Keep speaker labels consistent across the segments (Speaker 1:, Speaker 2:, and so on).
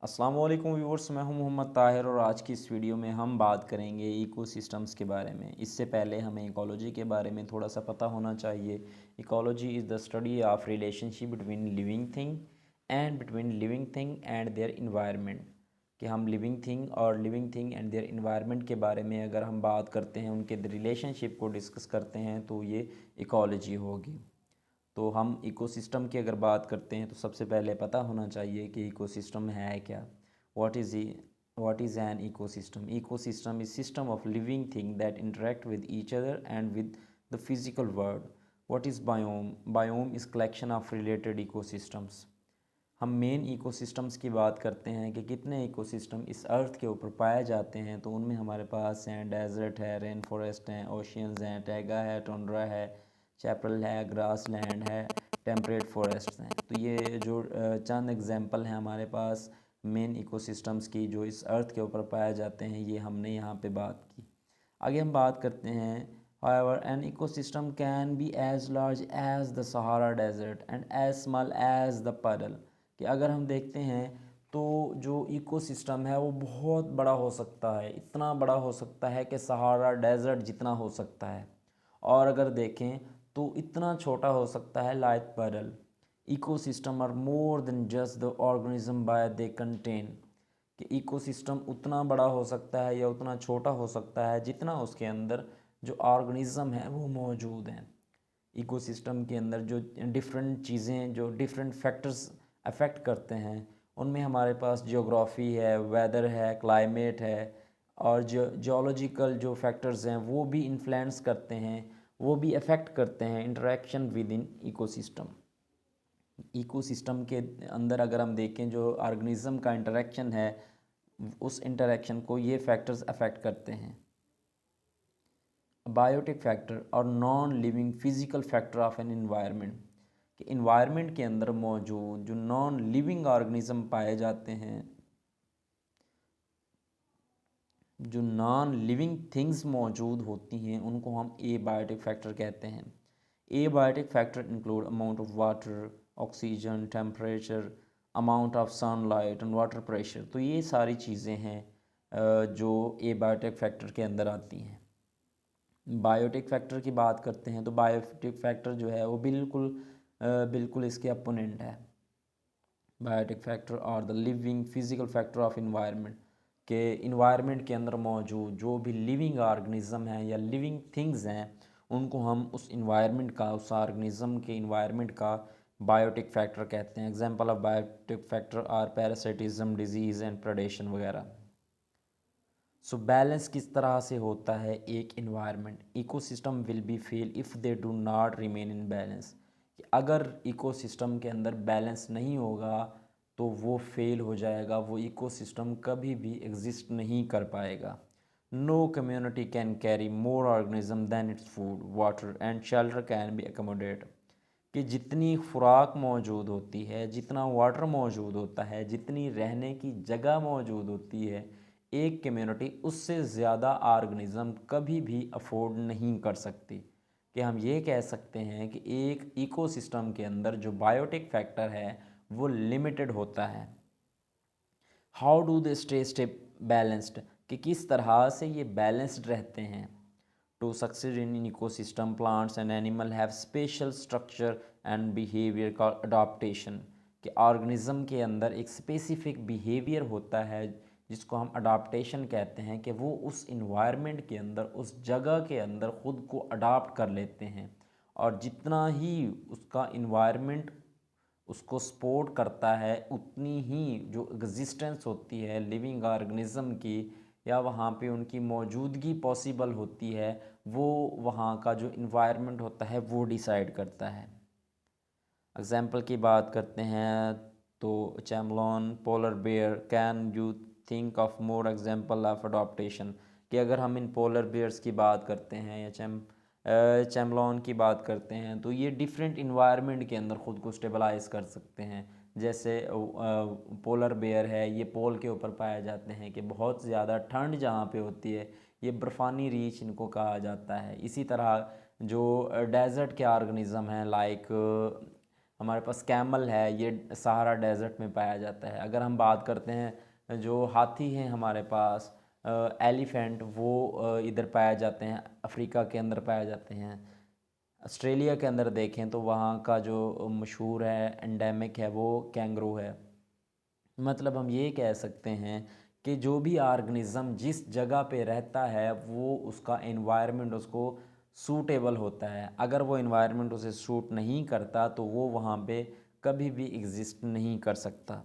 Speaker 1: अस्सलाम वालेकुम व्यूवर्स, मैं हूं मोहम्मद ताहिर और आज की इस वीडियो में हम बात करेंगे इकोसिस्टम्स के बारे में। इससे पहले हमें इकोलॉजी के बारे में थोड़ा सा पता होना चाहिए। Ecology is the study of relationship between living thing and their environment. कि हम living thing and their environment के बारे में अगर हम बात करते हैं, उनके रिलेशनशिप को डिस्कस करते हैं, तो ये इकोलॉजी होगी। तो हम इकोसिस्टम की अगर बात करते हैं तो सबसे पहले पता होना चाहिए कि इकोसिस्टम है क्या। What is an ecosystem? Ecosystem is system of living thing that interact with each other and with the physical world. What is biome? Biome is collection of related ecosystems. हम मेन इकोसिस्टम्स की बात करते हैं कि कितने ecosystem इस अर्थ के ऊपर पाए जाते हैं, तो उनमें हमारे पास हैं डेजर्ट है, रेन फॉरेस्ट हैं, ओशियंस हैं, टैगा है, टुंड्रा है, चैपल है, ग्रास लैंड है, टेम्परेट फॉरेस्ट हैं। तो ये जो चंद एग्जांपल हैं हमारे पास मेन इकोसिस्टम्स की जो इस अर्थ के ऊपर पाए जाते हैं, ये हमने यहाँ पे बात की। आगे हम बात करते हैं। However, an ecosystem can be as large as the Sahara Desert and as small as the puddle। कि अगर हम देखते हैं तो जो इकोसिस्टम है वो बहुत बड़ा हो सकता है, इतना बड़ा हो सकता है कि सहारा डेजर्ट जितना हो सकता है। और अगर देखें तो इतना छोटा हो सकता है लाइक पैरल। Ecosystem are more than just the organism by they contain. कि इकोसिस्टम उतना बड़ा हो सकता है या उतना छोटा हो सकता है जितना उसके अंदर जो ऑर्गेनिज्म है वो मौजूद हैं। इकोसिस्टम के अंदर जो डिफरेंट चीज़ें, जो डिफरेंट फैक्टर्स अफेक्ट करते हैं, उनमें हमारे पास जियोग्राफी है, वेदर है, क्लाइमेट है, और जो जियोलॉजिकल जो फैक्टर्स हैं वो भी इन्फ्लुएंस करते हैं, वो भी अफेक्ट करते हैं interaction with in ecosystem. Ecosystem के अंदर अगर हम देखें जो ऑर्गेनिज्म का इंटरेक्शन है, उस इंटरेक्शन को ये फैक्टर्स अफेक्ट करते हैं। बायोटिक फैक्टर और non living physical factor of an environment. कि इन्वायरमेंट के अंदर मौजूद जो नॉन लिविंग ऑर्गेनिज्म पाए जाते हैं, जो नॉन लिविंग थिंग्स मौजूद होती हैं, उनको हम ए बायोटिक फैक्टर कहते हैं। Abiotic factor include amount of water, oxygen, temperature, amount of sunlight and water pressure. तो ये सारी चीज़ें हैं जो ए बायोटिक फैक्टर के अंदर आती हैं। बायोटिक फैक्टर की बात करते हैं तो बायोटिक फैक्टर जो है वो बिल्कुल इसके अपोनेंट है। बायोटिक फैक्टर और the living physical factor of environment. के इन्वायरमेंट के अंदर मौजूद जो भी लिविंग ऑर्गेनिज्म हैं या लिविंग थिंग्स हैं, उनको हम उस इन्वायरमेंट का, उस ऑर्गेनिज्म के इन्वायरमेंट का बायोटिक फैक्टर कहते हैं। Example of biotic factor are parasitism, disease and predation वगैरह। सो बैलेंस किस तरह से होता है एक environment? Ecosystem will be fail if they do not remain in balance. कि अगर इकोसिस्टम के अंदर बैलेंस नहीं होगा तो वो फेल हो जाएगा, वो इकोसिस्टम कभी भी एग्जिस्ट नहीं कर पाएगा। No community can carry more organism than its food water and shelter can be accommodate. कि जितनी खुराक मौजूद होती है, जितना वाटर मौजूद होता है, जितनी रहने की जगह मौजूद होती है, एक कम्युनिटी उससे ज़्यादा ऑर्गेनिज़म कभी भी अफोर्ड नहीं कर सकती। कि हम ये कह सकते हैं कि एक इकोसिस्टम के अंदर जो बायोटिक फैक्टर है वो लिमिटेड होता है। How do they stay balanced? कि किस तरह से ये बैलेंस्ड रहते हैं। To succeed in ecosystem plants and animal have special structure and behaviour का अडाप्टेशन। कि ऑर्गेनिज्म के अंदर एक स्पेसिफिक बिहेवियर होता है जिसको हम अडाप्टेशन कहते हैं, कि वो उस इन्वायरमेंट के अंदर, उस जगह के अंदर ख़ुद को अडाप्ट कर लेते हैं। और जितना ही उसका इन्वायरमेंट उसको सपोर्ट करता है, उतनी ही जो एग्जिस्टेंस होती है लिविंग ऑर्गेनिज्म की, या वहाँ पे उनकी मौजूदगी पॉसिबल होती है, वो वहाँ का जो इन्वायरमेंट होता है वो डिसाइड करता है। एग्जाम्पल की बात करते हैं तो chameleon, polar bear, can you think of more example of adaptation. कि अगर हम इन पोलर बेयर्स की बात करते हैं या चैमलॉन की बात करते हैं, तो ये डिफरेंट इन्वायरमेंट के अंदर ख़ुद को स्टेबलाइज कर सकते हैं। जैसे पोलर बेयर है, ये पोल के ऊपर पाए जाते हैं। कि बहुत ज़्यादा ठंड जहाँ पे होती है, ये बर्फ़ानी रीच इनको कहा जाता है। इसी तरह जो डेजर्ट के ऑर्गेनिज़म हैं लाइक हमारे पास कैमल है, ये सहारा डेजर्ट में पाया जाता है। अगर हम बात करते हैं जो हाथी हैं हमारे पास, एलिफेंट, वो इधर पाए जाते हैं, अफ्रीका के अंदर पाए जाते हैं। ऑस्ट्रेलिया के अंदर देखें तो वहाँ का जो मशहूर है एंडेमिक है वो कैंगरू है। मतलब हम ये कह सकते हैं कि जो भी ऑर्गेनिज़म जिस जगह पे रहता है वो उसका एनवायरनमेंट उसको सूटेबल होता है। अगर वो एनवायरनमेंट उसे सूट नहीं करता तो वो वहाँ पे कभी भी एग्ज़िस्ट नहीं कर सकता।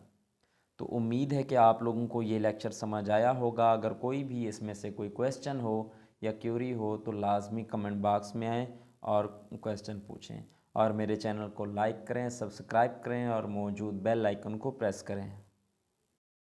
Speaker 1: तो उम्मीद है कि आप लोगों को ये लेक्चर समझ आया होगा। अगर कोई भी इसमें से कोई क्वेश्चन हो या क्यूरी हो तो लाजमी कमेंट बॉक्स में आएँ और क्वेश्चन पूछें। और मेरे चैनल को लाइक करें, सब्सक्राइब करें और मौजूद बेल आइकन को प्रेस करें।